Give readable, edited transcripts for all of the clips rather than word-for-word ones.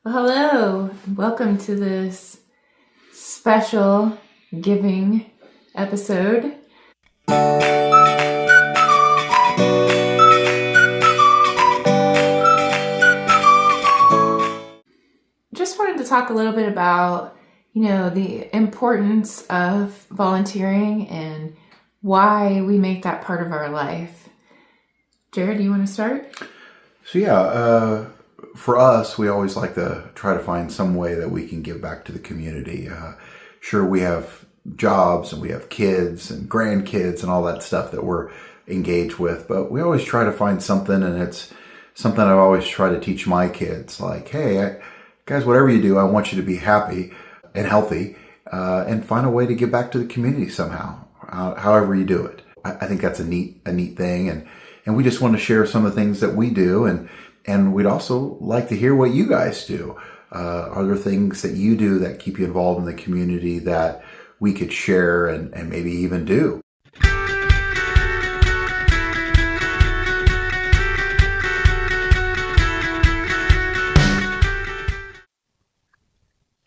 Well, hello, welcome to this special giving episode. Just wanted to talk a little bit about, the importance of volunteering and why we make that part of our life. Jarrod, do you want to start? For us, we always like to try to find some way that we can give back to the community. Sure, we have jobs and we have kids and grandkids and all that stuff that we're engaged with, but we always try to find something, and it's something I've always tried to teach my kids. Like, hey, guys, whatever you do, I want you to be happy and healthy, and find a way to give back to the community somehow, however you do it. I think that's a neat thing, and we just want to share some of the things that we do, and we'd also like to hear what you guys do. Are there things that you do that keep you involved in the community that we could share and maybe even do?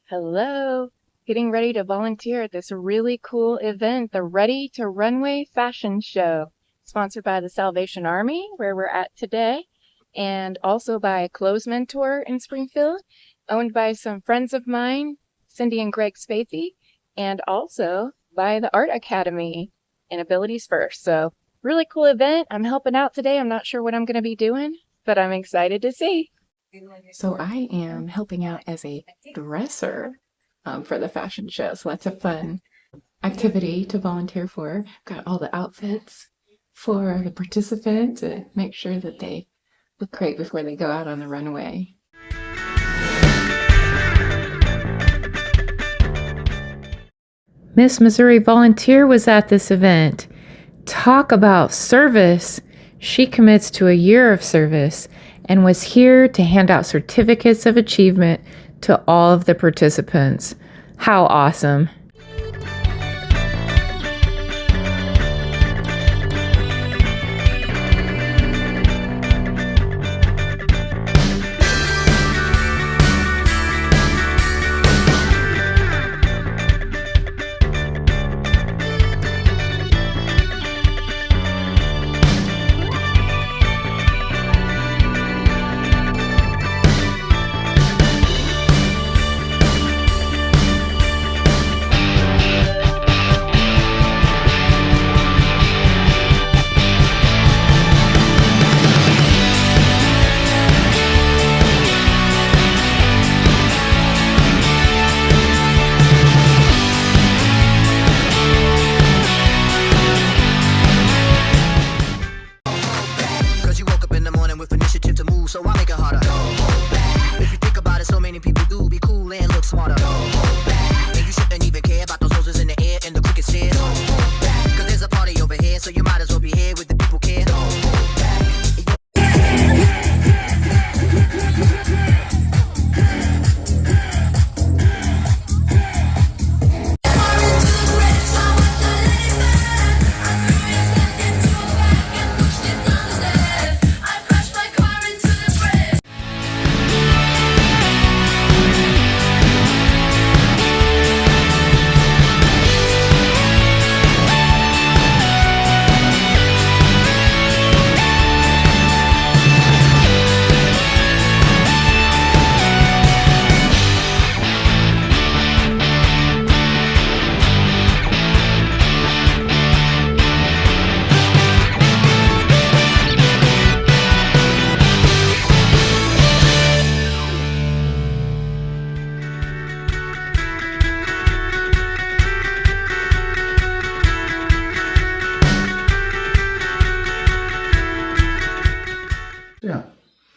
Hello, getting ready to volunteer at this really cool event, the Ready to Runway Fashion Show, sponsored by the Salvation Army, where we're at today, and also by Clothes Mentor in Springfield, owned by some friends of mine, Cindy and Greg Spathy, and also by the Art Academy and Abilities First. So really cool event. I'm helping out today. I'm not sure what I'm going to be doing, but I'm excited to see. So I am helping out as a dresser for the fashion show. So that's a fun activity to volunteer for. Got all the outfits for the participants to make sure that they look great before they go out on the runway. Miss Missouri Volunteer was at this event. Talk about service. She commits to a year of service and was here to hand out certificates of achievement to all of the participants. How awesome.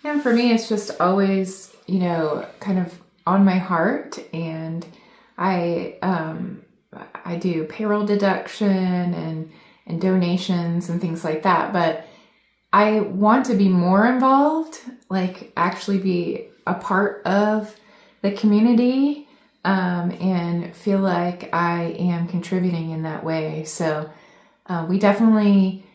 And for me, it's just always, kind of on my heart, and I do payroll deduction and donations and things like that, but I want to be more involved, like actually be a part of the community, and feel like I am contributing in that way. So we definitely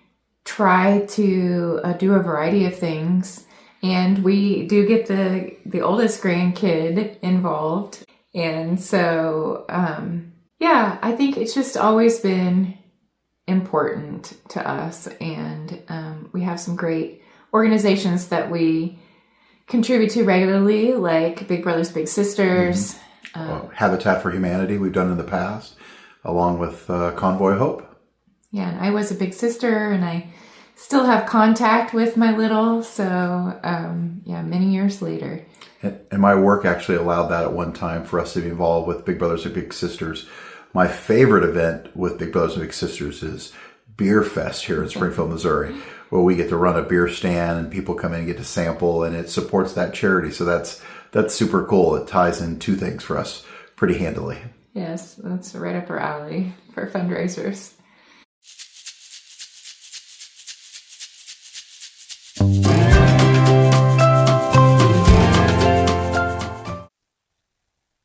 try to do a variety of things. And we do get the oldest grandkid involved. And so, yeah, I think it's just always been important to us. And we have some great organizations that we contribute to regularly, like Big Brothers Big Sisters. Habitat for Humanity we've done in the past, along with Convoy of Hope. Yeah, and I was a big sister, and I still have contact with my little, so yeah, many years later. And my work actually allowed that at one time for us to be involved with Big Brothers and Big Sisters. My favorite event with Big Brothers and Big Sisters is Beerfest here in Springfield, Missouri, where we get to run a beer stand and people come in and get to sample, and it supports that charity. So that's super cool. It ties in two things for us pretty handily. Yes, that's right up our alley for fundraisers.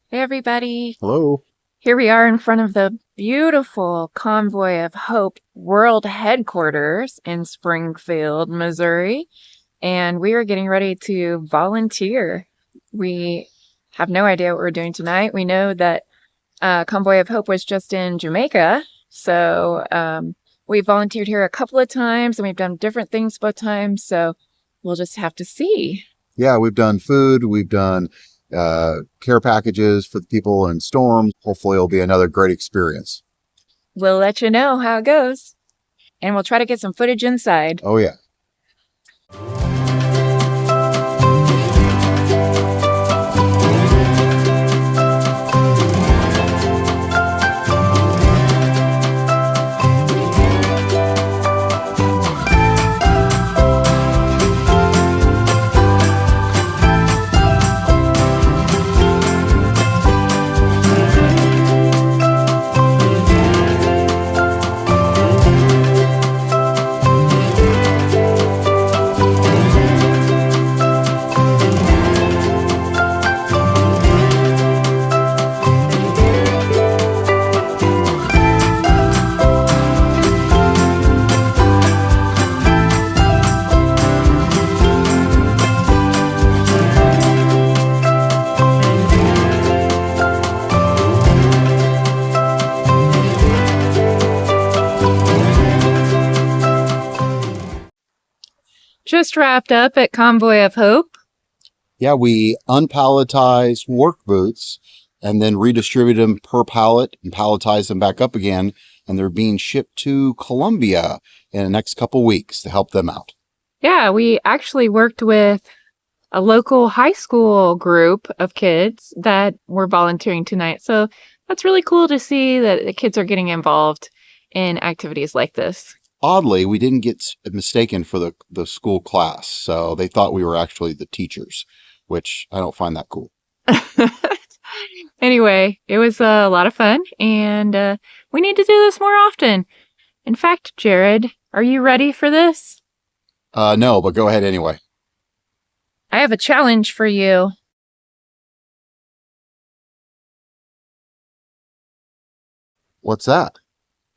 Hey, everybody. Hello. Here we are in front of the beautiful Convoy of Hope World Headquarters in Springfield, Missouri, and we are getting ready to volunteer. We have no idea what we're doing tonight. We know that Convoy of Hope was just in Jamaica, so we volunteered here a couple of times, and we've done different things both times, so we'll just have to see. Yeah, we've done food, we've done care packages for the people in storms. Hopefully it'll be another great experience. We'll let you know how it goes, and we'll try to get some footage inside. Oh yeah. Just wrapped up at Convoy of Hope. Yeah, we unpalletized work boots and then redistribute them per pallet and palletize them back up again. And they're being shipped to Colombia in the next couple weeks to help them out. Yeah, we actually worked with a local high school group of kids that were volunteering tonight. So that's really cool to see that the kids are getting involved in activities like this. Oddly, we didn't get mistaken for the school class. So they thought we were actually the teachers, which I don't find that cool. Anyway, it was a lot of fun, and we need to do this more often. In fact, Jarrod, are you ready for this? No, but go ahead anyway. I have a challenge for you. What's that?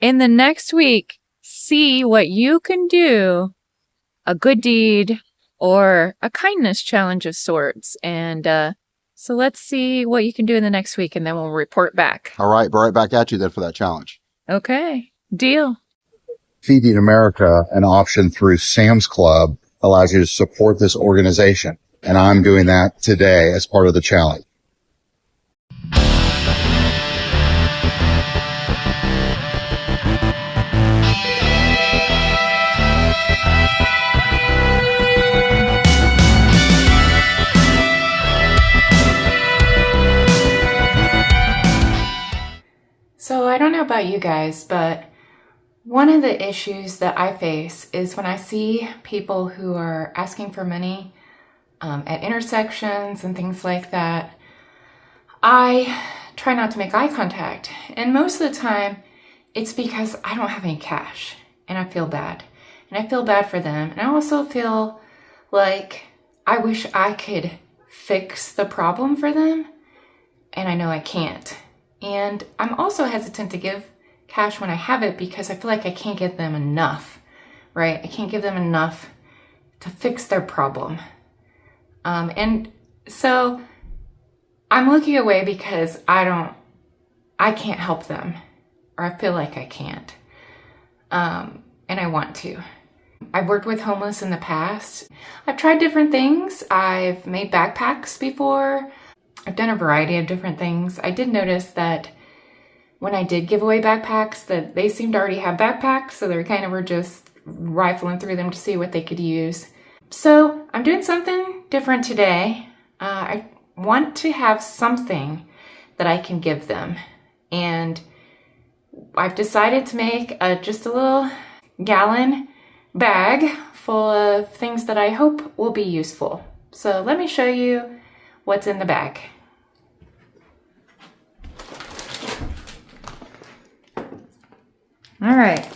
In the next week, see what you can do, a good deed or a kindness challenge of sorts. And so let's see what you can do in the next week, and then we'll report back. All right, right back at you then for that challenge. Okay, deal. Feeding America, an option through Sam's Club, allows you to support this organization. And I'm doing that today as part of the challenge. So I don't know about you guys, but one of the issues that I face is when I see people who are asking for money at intersections and things like that, I try not to make eye contact. And most of the time, it's because I don't have any cash and I feel bad. And I feel bad for them. And I also feel like I wish I could fix the problem for them. And I know I can't. And I'm also hesitant to give cash when I have it because I feel like I can't give them enough, right? I can't give them enough to fix their problem. And so I'm looking away because I can't help them, or I feel like I can't. And I want to. I've worked with homeless in the past. I've tried different things. I've made backpacks before. I've done a variety of different things. I did notice that when I did give away backpacks, that they seemed to already have backpacks, so they kind of were just rifling through them to see what they could use. So I'm doing something different today. I want to have something that I can give them. And I've decided to make just a little gallon bag full of things that I hope will be useful. So let me show you what's in the bag. All right,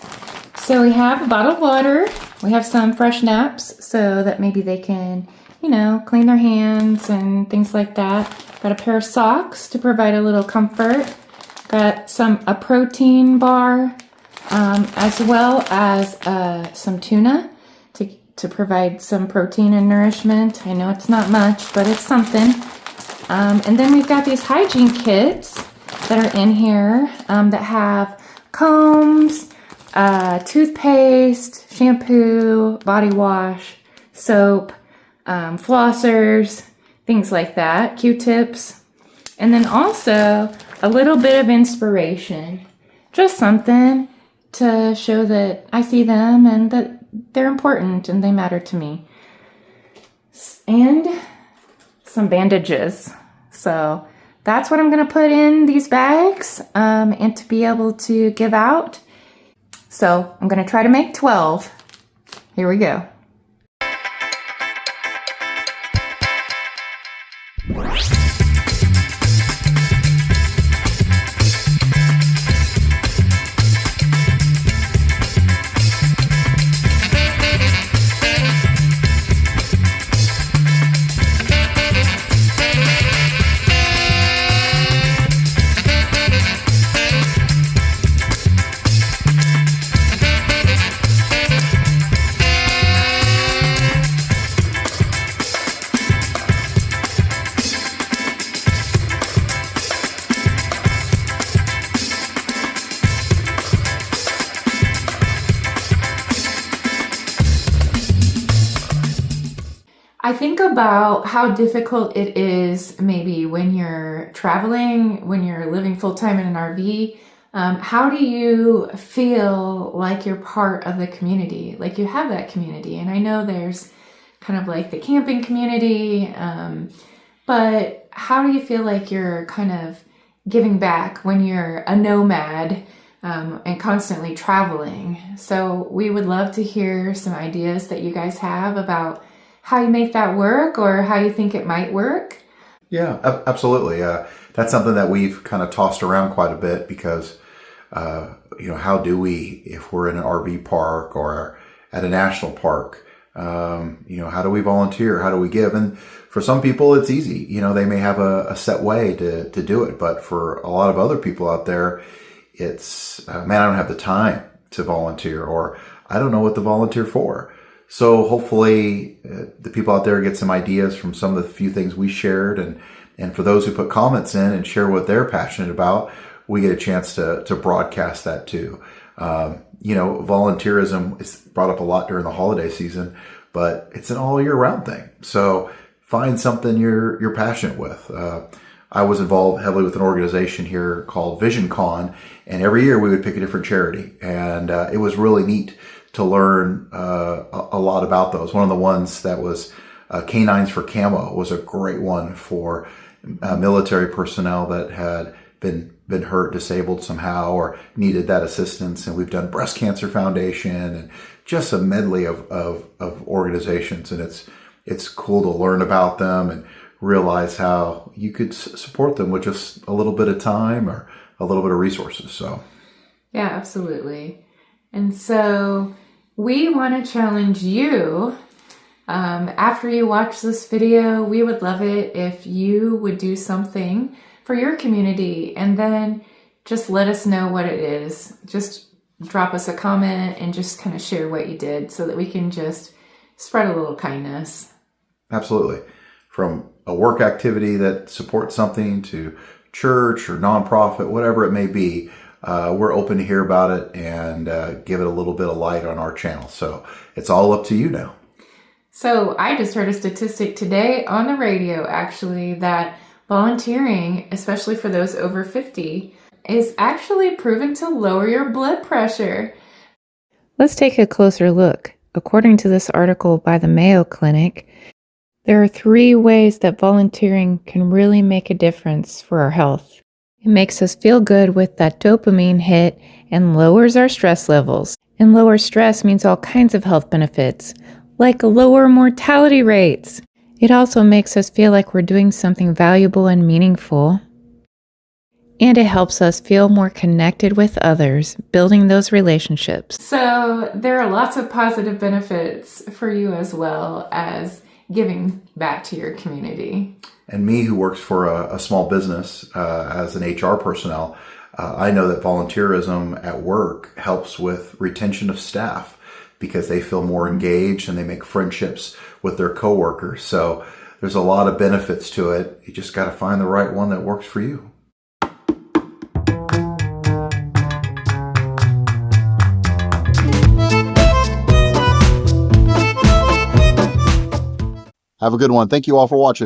so we have a bottle of water. We have some fresh naps so that maybe they can, clean their hands and things like that. Got a pair of socks to provide a little comfort. Got a protein bar, as well as some tuna to provide some protein and nourishment. I know it's not much, but it's something. And then we've got these hygiene kits that are in here that have combs, toothpaste, shampoo, body wash, soap, flossers, things like that, Q-tips. And then also a little bit of inspiration, just something to show that I see them and that they're important and they matter to me. And some bandages. So that's what I'm going to put in these bags and to be able to give out. So I'm going to try to make 12. Here we go. I think about how difficult it is maybe when you're traveling, when you're living full-time in an RV. How do you feel like you're part of the community? Like you have that community. And I know there's kind of like the camping community, but how do you feel like you're kind of giving back when you're a nomad and constantly traveling? So we would love to hear some ideas that you guys have about how you make that work or how you think it might work. Yeah, absolutely. That's something that we've kind of tossed around quite a bit because, how do we, if we're in an RV park or at a national park, how do we volunteer? How do we give? And for some people, it's easy. They may have a set way to do it. But for a lot of other people out there, it's, man, I don't have the time to volunteer, or I don't know what to volunteer for. So hopefully the people out there get some ideas from some of the few things we shared. And for those who put comments in and share what they're passionate about, we get a chance to broadcast that too. Volunteerism is brought up a lot during the holiday season, but it's an all year round thing. So find something you're passionate with. I was involved heavily with an organization here called Vision Con, and every year we would pick a different charity. And it was really neat to learn a lot about those. One of the ones that was Canines for Camo was a great one for military personnel that had been hurt, disabled somehow, or needed that assistance. And we've done Breast Cancer Foundation and just a medley of organizations. And it's cool to learn about them and realize how you could support them with just a little bit of time or a little bit of resources. So, yeah, absolutely. And so we want to challenge you. After you watch this video, we would love it if you would do something for your community and then just let us know what it is. Just drop us a comment and just kind of share what you did so that we can just spread a little kindness. Absolutely. from a work activity that supports something to church or nonprofit, whatever it may be. We're open to hear about it and give it a little bit of light on our channel. So it's all up to you now. So I just heard a statistic today on the radio, actually, that volunteering, especially for those over 50, is actually proven to lower your blood pressure. Let's take a closer look. According to this article by the Mayo Clinic, there are 3 ways that volunteering can really make a difference for our health. It makes us feel good with that dopamine hit and lowers our stress levels. And lower stress means all kinds of health benefits, like lower mortality rates. It also makes us feel like we're doing something valuable and meaningful. And it helps us feel more connected with others, building those relationships. So there are lots of positive benefits for you as well as giving back to your community. And me, who works for a small business as an HR personnel, I know that volunteerism at work helps with retention of staff because they feel more engaged and they make friendships with their coworkers. So there's a lot of benefits to it. You just got to find the right one that works for you. Have a good one. Thank you all for watching.